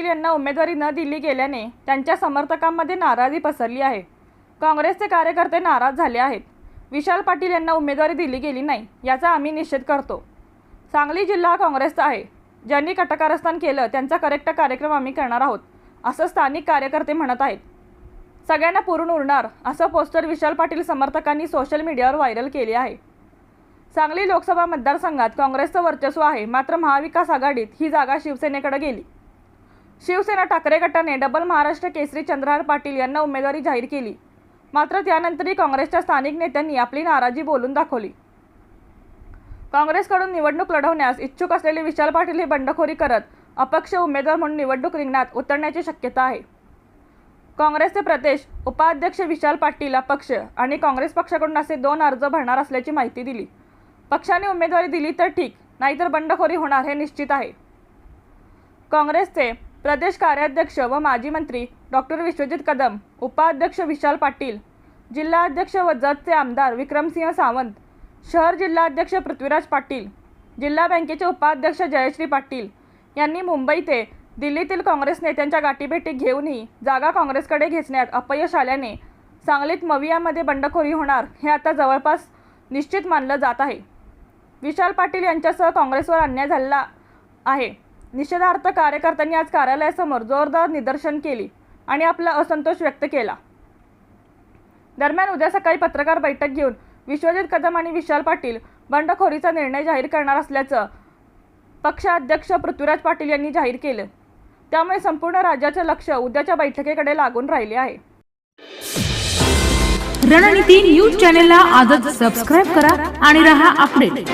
यांना उमेदवारी न दिली गेल्याने त्यांच्या समर्थकांमध्ये नाराजी पसरली आहे। काँग्रेसचे कार्यकर्ते नाराज झाले आहेत। विशाल पाटील यांना उमेदवारी दिली गेली नाही याचा आम्ही निषेध करतो। सांगली जिल्हा काँग्रेसचा आहे। ज्यांनी कटकारस्थान केलं त्यांचा करेक्ट कार्यक्रम आम्ही करणार आहोत असं स्थानिक कार्यकर्ते म्हणत आहेत। सगळ्यांना पुरून उरणार असं पोस्टर विशाल पाटील समर्थकांनी सोशल मीडियावर व्हायरल केले आहे। सांगली लोकसभा मतदारसंघात काँग्रेसचं वर्चस्व आहे, मात्र महाविकास आघाडीत ही जागा शिवसेनेकडे गेली। शिवसेना ठाकरे गटाने डबल महाराष्ट्र केसरी चंद्रहार पाटील यांना उमेदवारी जाहीर केली, मात्र त्यानंतरही काँग्रेसच्या स्थानिक नेत्यांनी आपली नाराजी बोलून दाखवली। काँग्रेसकडून निवडणूक लढवण्यास इच्छुक असलेले विशाल पाटील हे बंडखोरी करत अपक्ष उमेदवार म्हणून निवडणूक रिंगणात उतरण्याची शक्यता आहे। काँग्रेसचे प्रदेश उपाध्यक्ष विशाल पाटील अपक्ष आणि काँग्रेस पक्षाकडून असे 2 अर्ज भरणार असल्याची माहिती दिली। पक्षाने उमेदवारी दिली तर ठीक, नाहीतर बंडखोरी होणार हे निश्चित आहे। काँग्रेसचे प्रदेश कार्याध्यक्ष व माजी मंत्री डॉक्टर विश्वजित कदम, उपाध्यक्ष विशाल पाटील, जिल्हाध्यक्ष व जतचे आमदार विक्रमसिंह सावंत, शहर जिल्हाध्यक्ष पृथ्वीराज पाटील, जिल्हा बँकेचे उपाध्यक्ष जयश्री पाटील यांनी मुंबई ते दिल्लीतील काँग्रेस नेत्यांच्या गाठीभेटी घेऊनही जागा काँग्रेसकडे घेण्यात अपयश आल्याने सांगलीत मवियामध्ये बंडखोरी होणार हे आता जवळपास निश्चित मानलं जात आहे। विशाल पाटील यांच्यासह काँग्रेसवर अन्याय झाला आहे। निषेधार्थ कार्यकर्त्यांनी आज कार्यालयासमोर जोरदार निदर्शन केली आणि आपला असंतोष व्यक्त केला। दरम्यान उद्या सकाळी पत्रकार बैठक घेऊन विश्वजित कदम आणि विशाल पाटील बंडखोरीचा निर्णय जाहीर करणार असल्याचं पक्षाध्यक्ष पृथ्वीराज पाटील यांनी जाहीर केलं। त्यामुळे संपूर्ण राज्याचं लक्ष उद्याच्या बैठकीकडे लागून राहिले आहे। रणनीती न्यूज चॅनेलला आजच सबस्क्राइब करा आणि रहा अपडेट।